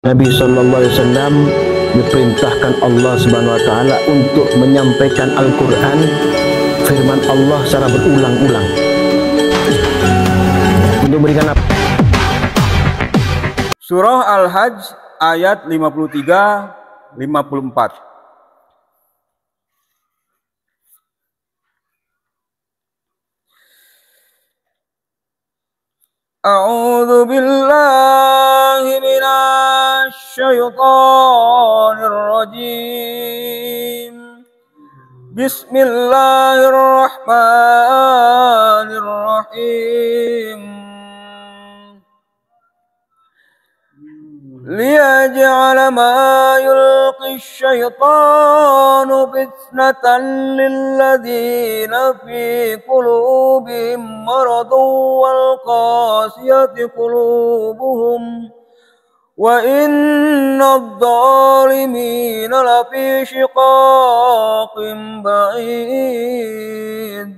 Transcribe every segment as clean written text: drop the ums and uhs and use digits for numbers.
Nabi Sallallahu Alaihi Wasallam diperintahkan Allah Subhanahu Wa Taala untuk menyampaikan Al-Quran, firman Allah secara berulang-ulang. Untuk berikan apa? Surah Al-Hajj ayat 53-54. A'udzu billahi minasy syaithanir rajim. Bismillahirrahmanirrahim. Liyaj'ala ma yulqi asy-syaitanu fitnatan lilladzina fi qulubihim maradun wal qasiyati qulubuhum wa innadh dhalimina lafi shiqaqin ba'id.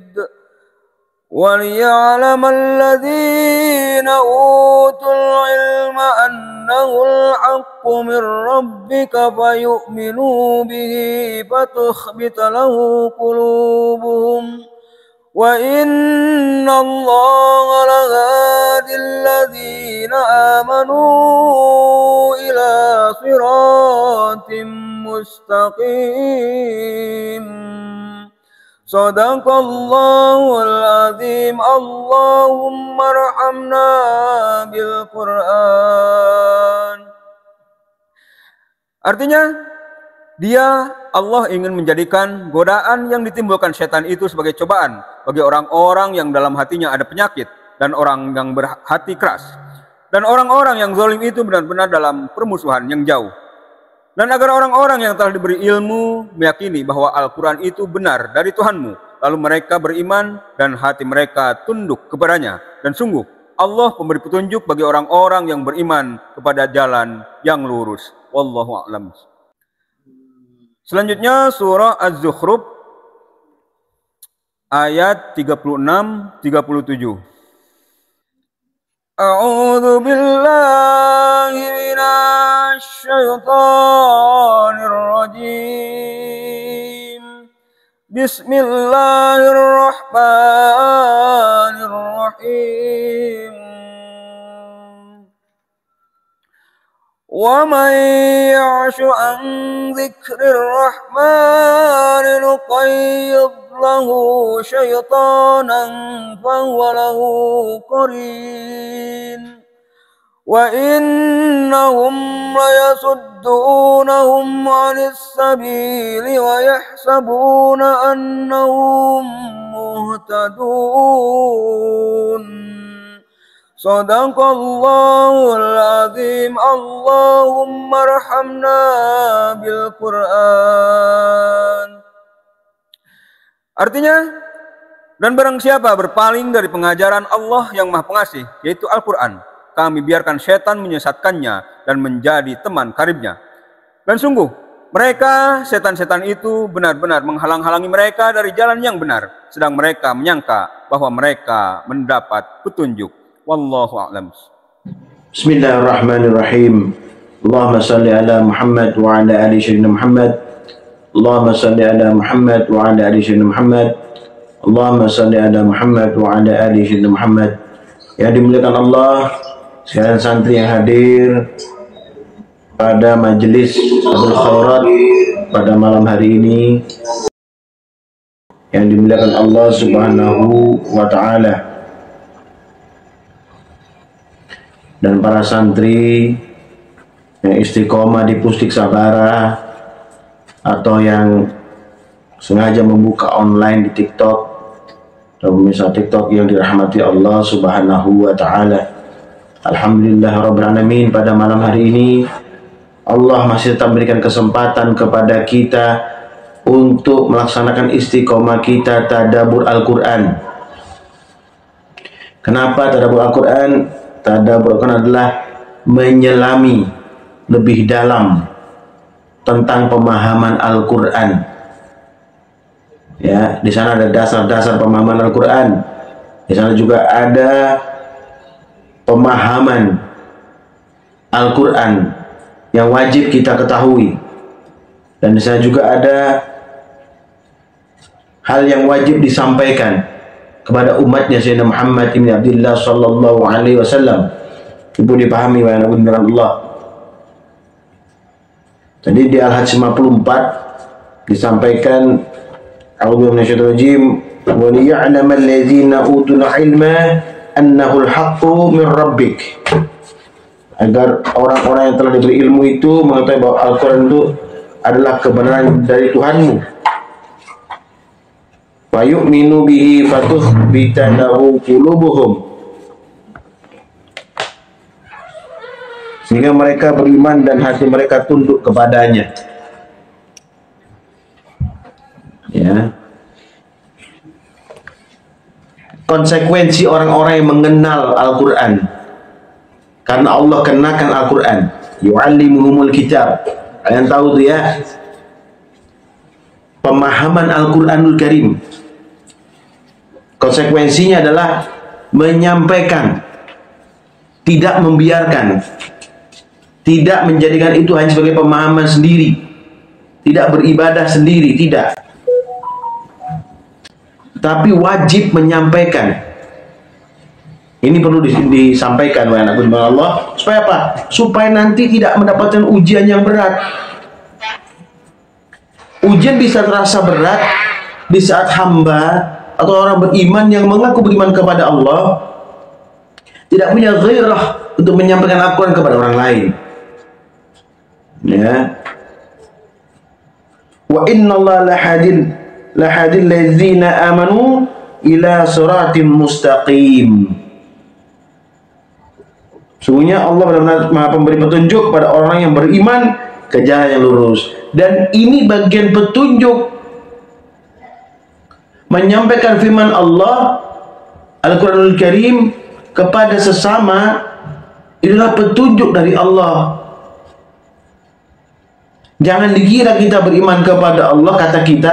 وَلِيَعْلَمَ الَّذِينَ أُوتُوا الْعِلْمَ أَنَّهُ الْحَقُّ مِنْ رَبِّكَ فَيُؤْمِنُوا بِهِ فَتُخْبِتَ لَهُ قُلُوبُهُمْ وَإِنَّ اللَّهَ لَهَادِي الَّذِينَ آمَنُوا إِلَى صِرَاطٍ مُسْتَقِيمٍ. Sadaqallahul azim. Allahumma arhamna bil Qur'an. Artinya, Allah ingin menjadikan godaan yang ditimbulkan setan itu sebagai cobaan bagi orang-orang yang dalam hatinya ada penyakit dan orang yang berhati keras. Dan orang-orang yang zalim itu benar-benar dalam permusuhan yang jauh. Dan agar orang-orang yang telah diberi ilmu meyakini bahwa Al-Quran itu benar dari Tuhanmu, lalu mereka beriman dan hati mereka tunduk kepadanya. Dan sungguh Allah pemberi petunjuk bagi orang-orang yang beriman kepada jalan yang lurus. Wallahu a'lam. Selanjutnya surah Az-Zukhruf ayat 36-37. A'udzu billahi minasy syaithanir rajim. Bismillahirrahmanirrahim. Wa man ya'shu an dzikrir rahmani nuqayyid lahu syaitanan fahuwa lahu qarin wa innahum layasuddunahum 'anis sabili wa yahsabuna annahum muhtadun. Sadaqallahul azim. Allahumma arhamna bil Qur'an. Artinya, dan barang siapa berpaling dari pengajaran Allah yang Maha Pengasih, yaitu Al-Quran, kami biarkan setan menyesatkannya dan menjadi teman karibnya. Dan sungguh, mereka, setan-setan itu benar-benar menghalang-halangi mereka dari jalan yang benar, sedang mereka menyangka bahwa mereka mendapat petunjuk. Wallahu a'lam. Bismillahirrahmanirrahim. Allahumma salli ala Muhammad wa ala ali sayyidina Muhammad. Allahumma salli ala Muhammad wa ala ali sayyidina Muhammad. Allahumma salli ala Muhammad wa ala ali sayyidina Muhammad. Yang dimuliakan Allah, sekalian santri yang hadir pada majelis Abdul Khairat pada malam hari ini, yang dimuliakan Allah Subhanahu wa Ta'ala, dan para santri yang istiqomah di Pusdik Sabara atau yang sengaja membuka online di TikTok dan pemirsa TikTok yang dirahmati Allah Subhanahu wa Ta'ala. Alhamdulillah Rabbil Alamin, pada malam hari ini Allah masih tetap memberikan kesempatan kepada kita untuk melaksanakan istiqomah kita tadabbur Al-Quran. Kenapa tadabbur Al-Quran? Tadabbur Al-Quran adalah menyelami lebih dalam tentang pemahaman Al-Quran. Ya, di sana ada dasar-dasar pemahaman Al-Quran. Di sana juga ada pemahaman Al-Quran yang wajib kita ketahui, dan di sana juga ada hal yang wajib disampaikan kepada umatnya Sayyidina Muhammad ibn Abdullah sallallahu alaihi wasallam. Ibu dipahami wahai anak benar Allah. Tadi di Al-Hajj 54 disampaikan a'udzu minasyaitonir rajim wa liya'lamal ladzina utul ilma annahu al-haqqu min rabbik, agar orang-orang yang telah diberi ilmu itu mengetahui bahwa Al-Quran itu adalah kebenaran dari Tuhanmu. Wa yu'minu bihi fatukhbita lahu qulubuhum, sehingga mereka beriman dan hati mereka tunduk kepadanya. Ya. Konsekuensi orang-orang yang mengenal Al-Quran, karena Allah kenakan Al-Quran, yu'allimuhumul kitab. Kalian tahu tuh ya, pemahaman Al-Quranul Karim, konsekuensinya adalah menyampaikan, tidak membiarkan, tidak menjadikan itu hanya sebagai pemahaman sendiri, tidak beribadah sendiri, tidak, tapi wajib menyampaikan. Ini perlu disampaikan wahai anak buah Allah. Supaya apa? Supaya nanti tidak mendapatkan ujian yang berat. Ujian bisa terasa berat di saat hamba atau orang beriman yang mengaku beriman kepada Allah tidak punya ghairah untuk menyampaikan Al-Quran kepada orang lain. Ya. Wa innallaha lahadil ladzina amanu ila siratim mustaqim. Sungguhnya Allah benar-benar Maha pemberi petunjuk kepada orang yang beriman ke jalan yang lurus. Dan ini bagian petunjuk, menyampaikan firman Allah Al-Quranul Karim kepada sesama, inilah petunjuk dari Allah. Jangan dikira kita beriman kepada Allah, kata kita,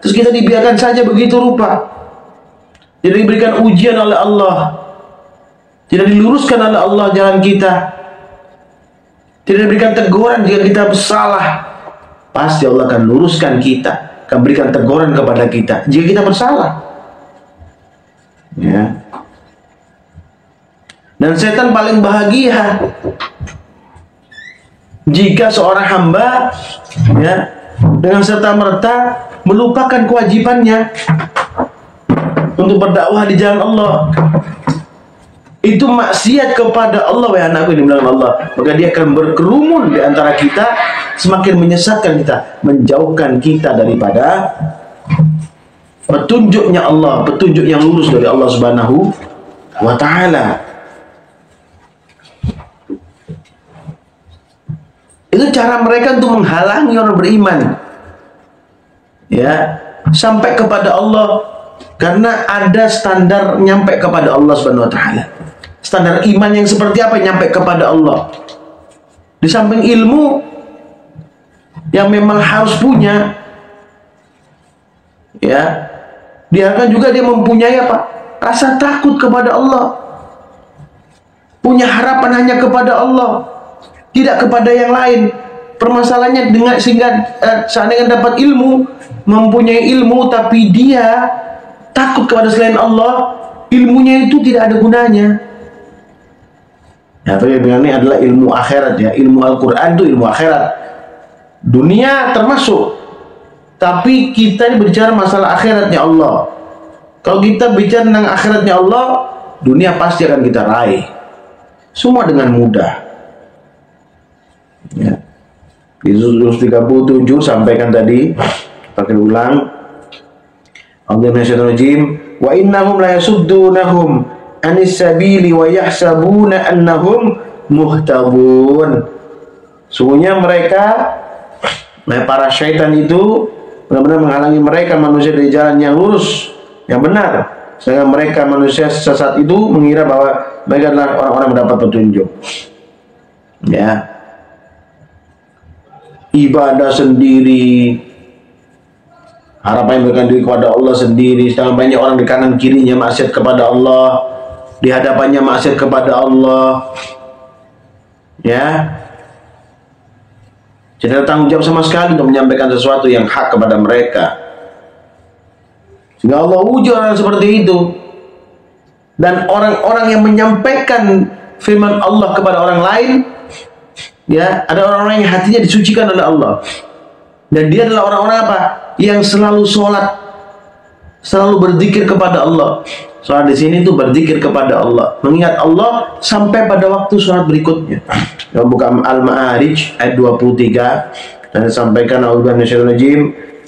terus kita dibiarkan saja begitu rupa. Tidak diberikan ujian oleh Allah, tidak diluruskan oleh Allah jalan kita, tidak diberikan teguran jika kita bersalah. Pasti Allah akan luruskan kita, akan berikan teguran kepada kita jika kita bersalah. Ya. Dan setan paling bahagia jika seorang hamba, ya, dengan serta-merta melupakan kewajibannya untuk berdakwah di jalan Allah. Itu maksiat kepada Allah, wahai anakku yang dimuliakan Allah. Maka dia akan berkerumun di antara kita, semakin menyesatkan kita, menjauhkan kita daripada petunjuknya Allah, petunjuk yang lurus dari Allah Subhanahu wa ta'ala. Itu cara mereka untuk menghalangi orang beriman, ya, sampai kepada Allah, karena ada standar nyampe kepada Allah Subhanahu wa ta'ala. Standar iman yang seperti apa nyampe kepada Allah? Di samping ilmu yang memang harus punya, ya, biarkan juga dia mempunyai apa? Rasa takut kepada Allah, punya harapan hanya kepada Allah, tidak kepada yang lain. Permasalahannya dengan sehingga seandainya dapat ilmu, mempunyai ilmu, tapi dia takut kepada selain Allah, ilmunya itu tidak ada gunanya. Ya, tapi ini adalah ilmu akhirat, ya. Ilmu Al-Quran itu ilmu akhirat, dunia termasuk, tapi kita ini berbicara masalah akhiratnya Allah. Kalau kita bicara tentang akhiratnya Allah, dunia pasti akan kita raih semua dengan mudah. Ya. Di Surah 37 sampaikan tadi, pakai ulang. Wa innahum la yasuddunahum anis sabili wa yahsabuna annahum muhtadun. Sungguhnya mereka, para syaitan itu benar-benar menghalangi mereka manusia dari jalan yang lurus, yang benar, sehingga mereka manusia sesat itu mengira bahwa mereka adalah orang-orang mendapat petunjuk. Ya, ibadah sendiri, harapan yang diri kepada Allah sendiri, sedangkan banyak orang di kanan kirinya maksiat kepada Allah, di hadapannya maksiat kepada Allah. Ya, Tidak ada tanggung jawab sama sekali untuk menyampaikan sesuatu yang hak kepada mereka. Sehingga Allah uji orang seperti itu. Dan orang-orang yang menyampaikan firman Allah kepada orang lain, ya, ada orang-orang yang hatinya disucikan oleh Allah. Dan dia adalah orang-orang apa? Yang selalu sholat, selalu berzikir kepada Allah. Sholat di sini tuh berzikir kepada Allah, mengingat Allah sampai pada waktu sholat berikutnya. Dalam buka Al-Ma'arij ayat 23 dan disampaikan a'udzubillahi minasyaitonir rajim,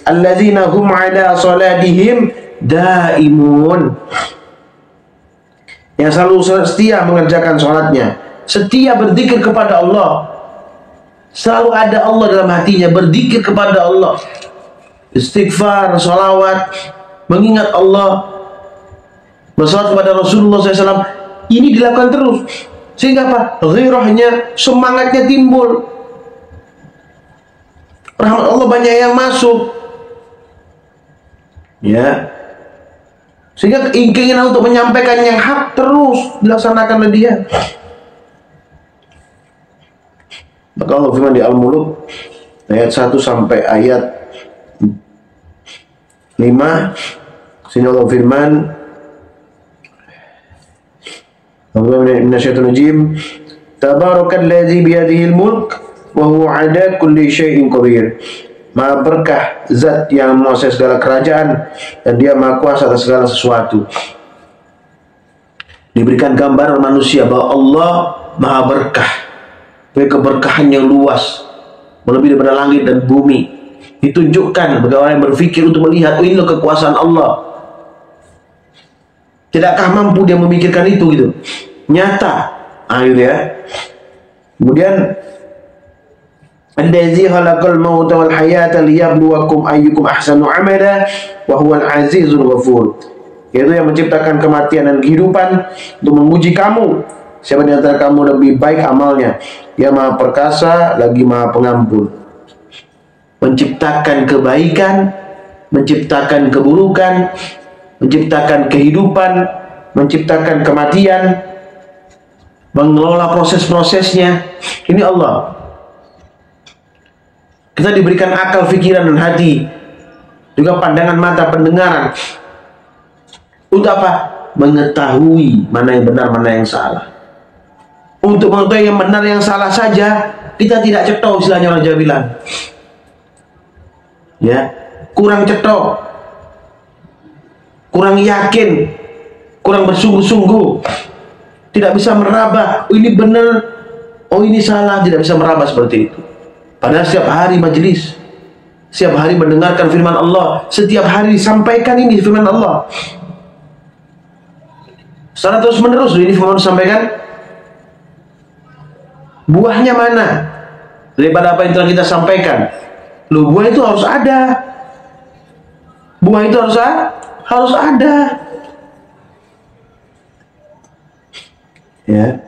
alladzina hum 'ala salatihim daimun. Yang selalu setia mengerjakan sholatnya, setia berzikir kepada Allah, selalu ada Allah dalam hatinya, berzikir kepada Allah, istighfar, sholawat, mengingat Allah, bersalawat kepada Rasulullah SAW. Ini dilakukan terus, sehingga apa? Ghirahnya, semangatnya timbul, rahmat Allah banyak yang masuk, ya. Sehingga keinginan untuk menyampaikan yang hak terus dilaksanakan oleh dia. Maka Allah firman di Al-Mulk ayat 1 sampai ayat 5, sini Allah firman, Tabarakalladzi biyadihil mulk wa huwa ala kulli syai'in qadir. Maha berkah zat yang menguasai segala kerajaan dan dia maha kuasa atas segala sesuatu. Diberikan gambaran manusia bahwa Allah maha berkah, keberkahan yang luas, melebihi daripada langit dan bumi. Ditunjukkan bagi orang yang berpikir untuk melihat, oh, ini loh kekuasaan Allah. Tidakkah mampu dia memikirkan itu gitu? Nyata. Gitu ya. Kemudian Allazi khalaqal mauta wal hayata liyabluwakum ayyukum ahsanu amala wa huwal azizul ghafur. Yaitu yang menciptakan kematian dan kehidupan untuk menguji kamu, siapa di antara kamu lebih baik amalnya. Dia maha perkasa lagi maha pengampun. Menciptakan kebaikan, menciptakan keburukan, menciptakan kehidupan, menciptakan kematian, mengelola proses-prosesnya. Ini Allah. Kita diberikan akal, pikiran, dan hati, juga pandangan mata, pendengaran. Untuk apa? Mengetahui mana yang benar, mana yang salah. Untuk mengetahui yang benar, yang salah saja, kita tidak cetok, istilahnya orang Jawa bilang. Ya, kurang cetok, kurang yakin, kurang bersungguh-sungguh, tidak bisa meraba, oh ini benar, oh ini salah, tidak bisa meraba seperti itu. Padahal setiap hari majelis, setiap hari mendengarkan firman Allah, setiap hari disampaikan ini firman Allah. Secara terus menerus ini firman disampaikan. Buahnya mana daripada apa yang telah kita sampaikan? Loh, buah itu harus ada. Buah itu harus ada. Ya.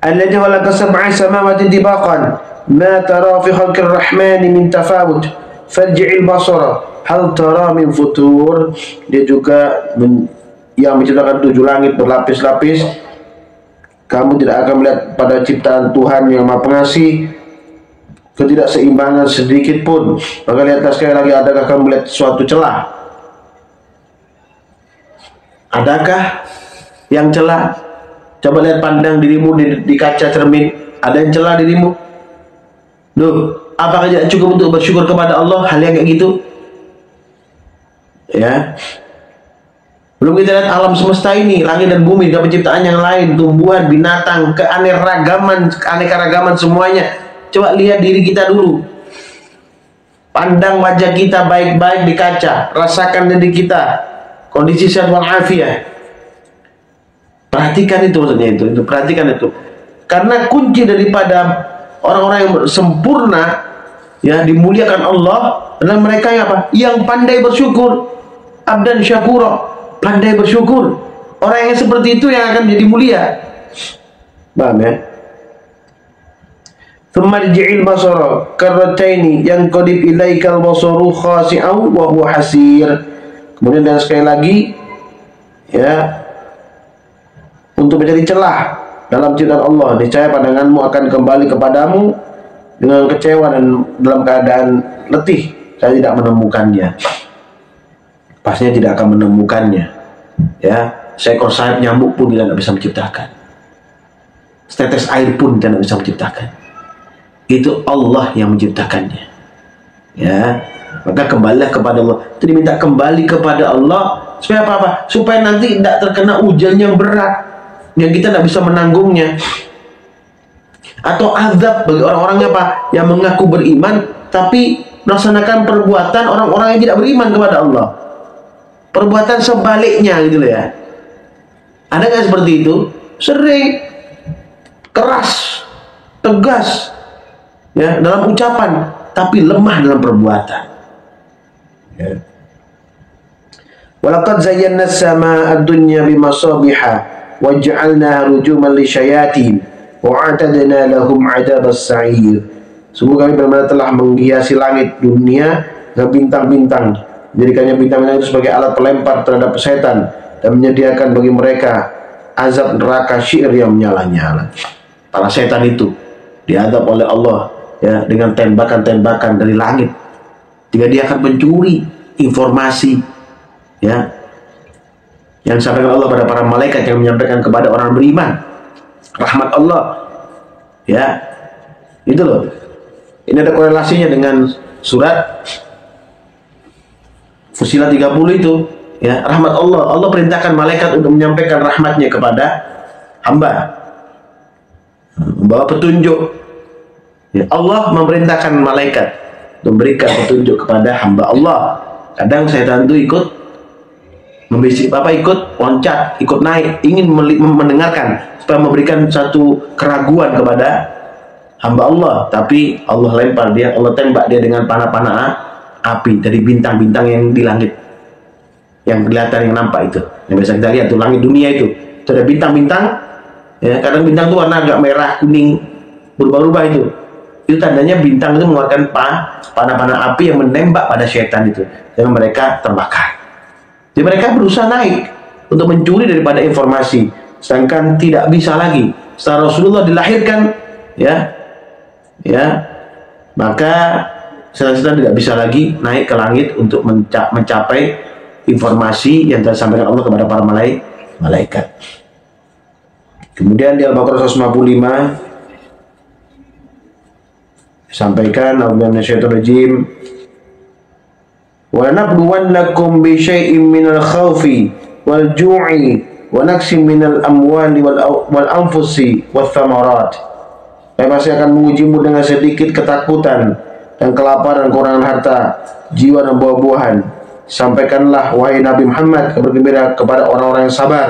Alladzi khalaqa sab'a samawati tibaqan ma tara fi khalqir rahmani min tafawut farji'il basara hal tara min futur. Dia juga yang menciptakan 7 langit berlapis-lapis. Kamu tidak akan melihat pada ciptaan Tuhan yang Maha Pengasih ketidakseimbangan sedikit pun. Maka lihatlah sekali lagi, adakah kamu melihat suatu celah? Adakah yang celah? Coba lihat, pandang dirimu di kaca cermin, ada yang celah dirimu? Duh, apakah tidak cukup untuk bersyukur kepada Allah hal yang kayak gitu? Ya. Belum kita lihat alam semesta ini, langit dan bumi, dan penciptaan yang lain, tumbuhan, binatang, keanekaragaman semuanya. Coba lihat diri kita dulu. Pandang wajah kita baik-baik di kaca, rasakan diri kita, kondisi sehat walafiat. Perhatikan itu, maksudnya itu perhatikan itu. Karena kunci daripada orang-orang yang sempurna, ya, dimuliakan Allah, adalah mereka yang apa? Yang pandai bersyukur. Abdan syakura, pandai bersyukur. Orang yang seperti itu yang akan menjadi mulia. Paham ya? Thumma rji'il basara karrataini yanqadib ilaikal basaru khasi'an wa huwa hasir. Kemudian dan sekali lagi, ya, untuk mencari celah dalam ciptaan Allah, niscaya pandanganmu akan kembali kepadamu dengan kecewa dan dalam keadaan letih, saya tidak menemukannya. Pastinya tidak akan menemukannya. Ya, seekor sayap nyamuk pun tidak bisa menciptakan. Setetes air pun tidak bisa menciptakan. Itu Allah yang menciptakannya. Ya, maka kembalilah kepada Allah. Jadi minta kembali kepada Allah supaya apa? Supaya nanti tidak terkena ujian yang berat yang kita tidak bisa menanggungnya, atau azab bagi orang-orangnya apa? Yang mengaku beriman tapi melaksanakan perbuatan orang-orang yang tidak beriman kepada Allah. Perbuatan sebaliknya gitu loh ya. Ada nggak seperti itu? Sering. Keras, tegas, ya dalam ucapan, tapi lemah dalam perbuatan. Ya. Walaqad zayyana as-samaa'a ad-dunya bimasabiha wa ja'alnaha rujuman lisyayatin wa a'tadna lahum 'adzabas sa'ir. Sungguh kami benar-benar telah menghiasi langit dunia dengan bintang-bintang, menjadikannya bintang-bintang itu sebagai alat pelempar terhadap setan dan menyediakan bagi mereka azab neraka syi'r yang menyala-nyala. Para setan itu diadab oleh Allah ya dengan tembakan-tembakan dari langit. Jika dia akan mencuri informasi ya yang disampaikan Allah pada para malaikat yang menyampaikan kepada orang beriman, rahmat Allah ya, itu loh. Ini ada korelasinya dengan surat Fussilat 30 itu ya, rahmat Allah. Allah perintahkan malaikat untuk menyampaikan rahmatnya kepada hamba, membawa petunjuk ya. Allah memerintahkan malaikat memberikan petunjuk kepada hamba Allah. Kadang setan itu ikut membisik, ikut loncat, ikut naik, ingin mendengarkan supaya memberikan satu keraguan kepada hamba Allah, tapi Allah lempar dia, Allah tembak dia dengan panah-panah api dari bintang-bintang yang di langit, yang kelihatan, yang nampak itu, yang biasa kita lihat tuh langit dunia itu ada bintang-bintang ya. Kadang bintang itu warna agak merah, kuning, berubah-ubah itu tandanya bintang itu mengeluarkan panah-panah api yang menembak pada setan itu, dan mereka terbakar. Jadi mereka berusaha naik untuk mencuri daripada informasi, sedangkan tidak bisa lagi. Setelah Rasulullah dilahirkan ya maka setan tidak bisa lagi naik ke langit untuk mencapai informasi yang telah disampaikan Allah kepada para malaikat. Kemudian di Al-Baqarah 155 sampaikan, a'udzubillahi minasyaitonir rajim, wa nabluwannakum bi syai'in minal khawfi wal ju'i wa naqsin minal amwali wal anfusi wath thamarat. Kami pasti akan mengujimu dengan sedikit ketakutan dan kelaparan, kekurangan harta, jiwa dan buah-buahan. Sampaikanlah wahai Nabi Muhammad kabar gembira kepada orang-orang yang sabar.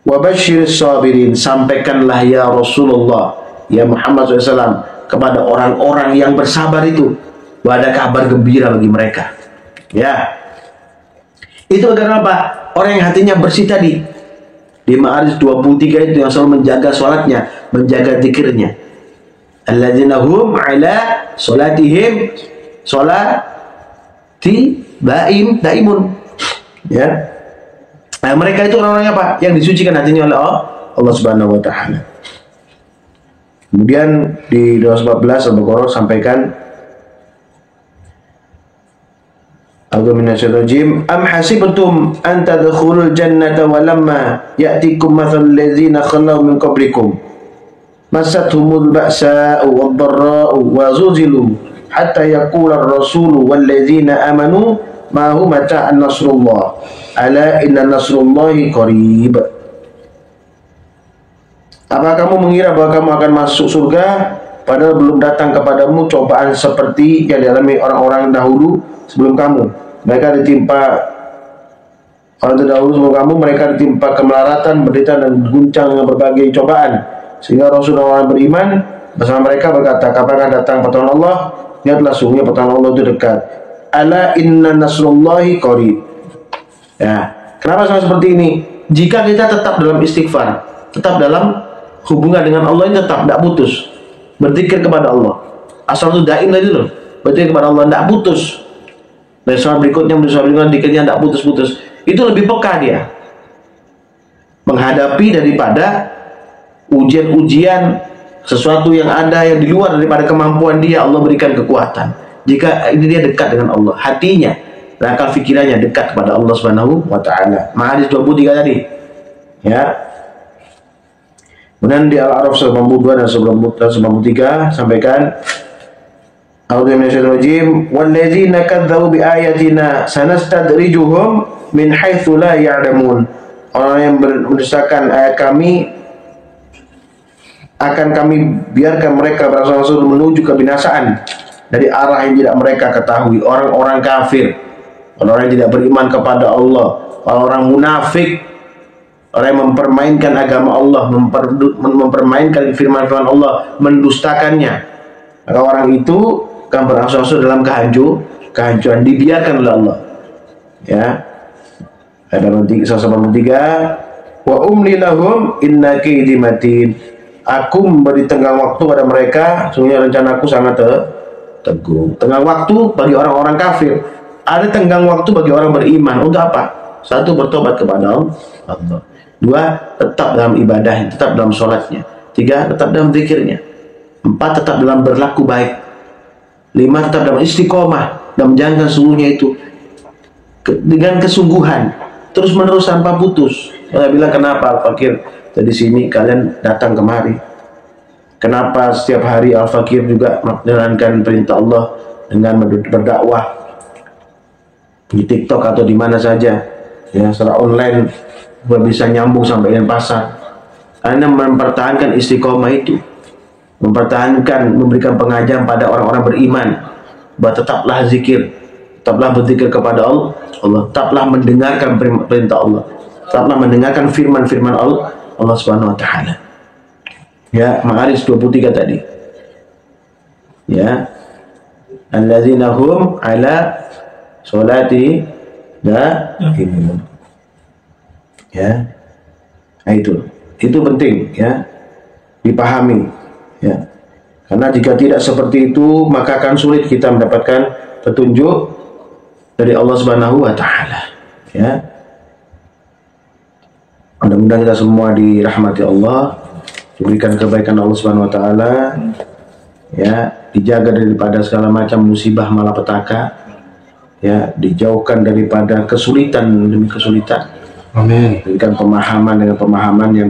Wa basyiris sabirin, sampaikanlah ya Rasulullah, ya Muhammad SAW, kepada orang-orang yang bersabar itu ada kabar gembira bagi mereka. Ya, itu agar apa? Orang yang hatinya bersih tadi. Di Ma'arij 23 itu yang selalu menjaga sholatnya, menjaga zikirnya. Alladzina hum ala sholatihim sholati daimun. Ya. Nah, mereka itu orang-orangnya apa? Yang disucikan hatinya oleh Allah Subhanahu wa taala. Kemudian di 214 Al-Baqarah sampaikan, A'udzubillahi am hasibtum an tadkhulul jannata wa lamma ya'tikum mathalul ladzina khalau min qablikum massatuhumul ba'sa'u wad-dharra'u wa zuzilu hatta yaqula ar-rasulu wal ladzina amanu ma hum mata an-nasrullah ala inna nasrullahi qarib. Apa kamu mengira bahwa kamu akan masuk surga padahal belum datang kepadamu cobaan seperti yang dialami orang-orang dahulu sebelum kamu? Mereka ditimpa orang terdahulu sebelum kamu, mereka ditimpa kemelaratan, penderitaan dan guncang dengan berbagai cobaan, sehingga Rasulullah orang beriman bersama mereka berkata, kapan datang pertolongan Allah? Lihatlah sungguhnya pertolongan Allah itu dekat. Ala inna nasrullahi qarib. Ya, kenapa sama seperti ini? Jika kita tetap dalam istighfar, tetap dalam hubungan dengan Allah ini, tetap tidak putus berzikir kepada Allah. Asal itu daim tadi loh, berzikir kepada Allah tidak putus. Dari sholat berikutnya, dikirnya tidak putus-putus. Itu lebih peka dia menghadapi daripada ujian-ujian sesuatu yang ada yang di luar daripada kemampuan dia, Allah berikan kekuatan. Jika ini dia dekat dengan Allah, hatinya, akal fikirannya dekat kepada Allah Subhanahu wa taala. Ma'arij 23 tadi. Ya. Kemudian di Al-A'raf 92 dan 93 sampaikan A'udzu minasyaitonir rajim walladzina kadzdzabu biayatina sanastadrijuhum min haitsu la ya'lamun. Orang yang mendustakan ayat kami akan kami biarkan mereka berangsur-angsur menuju kebinasaan dari arah yang tidak mereka ketahui. Orang-orang kafir, orang-orang yang tidak beriman kepada Allah, orang-orang munafik, orang yang mempermainkan agama Allah, mempermainkan firman-firman Allah, mendustakannya, maka orang itu akan berangsur-angsur dalam kehancuran, dibiarkan oleh Allah. Ya. Ayat 183, wa umli lahum inna kaidi matin. Aku memberi tenggang waktu pada mereka, sungguhnya rencanaku sangat teguh. Tenggang waktu bagi orang-orang kafir, ada tenggang waktu bagi orang beriman. Untuk apa? Satu, bertobat kepada Allah. Dua, tetap dalam ibadahnya, tetap dalam sholatnya. Tiga, tetap dalam zikirnya. Empat, tetap dalam berlaku baik. Lima, tetap dalam istiqomah dan menjalankan sungguhnya itu dengan kesungguhan, terus menerus tanpa putus. Saya bilang, kenapa Al-Fakir dari sini kalian datang kemari? Kenapa setiap hari Al-Fakir juga menjalankan perintah Allah dengan berdakwah di TikTok atau di mana saja, ya, secara online, bisa nyambung sampai dengan pasar? Karena mempertahankan istiqomah itu, mempertahankan, memberikan pengajaran pada orang-orang beriman bahwa tetaplah zikir, tetaplah berzikir kepada Allah, tetaplah mendengarkan perintah Allah, tetaplah mendengarkan firman-firman Allah Subhanahu wa taala. Ya, Ma'arij 23 tadi. Ya. Alladzina hum ala sholati da'imun. Ya. Nah, itu penting, ya, dipahami, ya. Karena jika tidak seperti itu, maka akan sulit kita mendapatkan petunjuk dari Allah Subhanahu wa taala. Ya. Mudah-mudahan kita semua dirahmati Allah, diberikan kebaikan Allah Subhanahu wa taala, ya, dijaga daripada segala macam musibah malapetaka, ya, dijauhkan daripada kesulitan demi kesulitan. Amin. Berikan pemahaman dengan pemahaman yang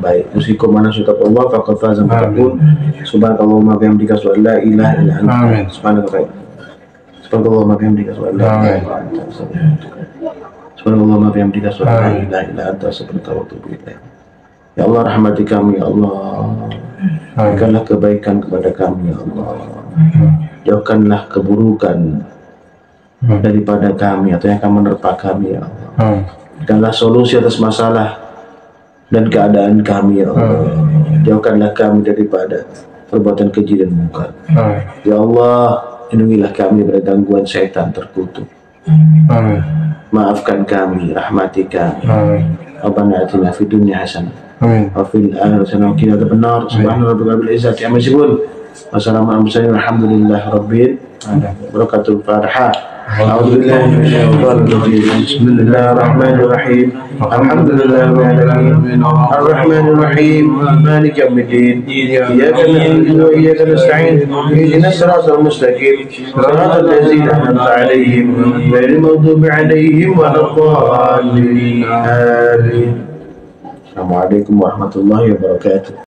baik. Musikum mana suka Allah faqad faza muttaqun. Subhanallahumma bihamdika wa la ilaha illa anta. Subhanallahumma bihamdika wa la ilaha illa anta. Subhanallahumma bihamdika wa la ilaha illa anta. Ya Allah, rahmati kami ya Allah. Berikanlah kebaikan kepada kami ya Allah. Jauhkanlah keburukan daripada kami atau yang akan menerpa kami ya Allah. Berikanlah solusi atas masalah dan keadaan kami ya Allah. Jauhkanlah kami daripada perbuatan keji dan mungkar. Ya Allah, lindungilah kami dari gangguan setan terkutuk. Maafkan kami, rahmati kami. Rabbana atina fid dunya hasanah wa fil akhirati hasanah wa qina adzabannar. Subhana rabbika rabbil izzati amma yasifun. Wassalamu ala mursalin walhamdulillahi rabbil alamin. Barakatul Fatihah. أعوذ بالله من الشيطان الرجيم. بسم الله الرحمن الرحيم. الحمد لله رب العالمين الرحمن الرحيم مالك يوم الدين إياك نعبد وإياك نستعين اهدنا الصراط المستقيم صراط الذين أنعمت عليهم غير المغضوب عليهم ولا الضالين آمين. السلام عليكم ورحمة الله وبركاته.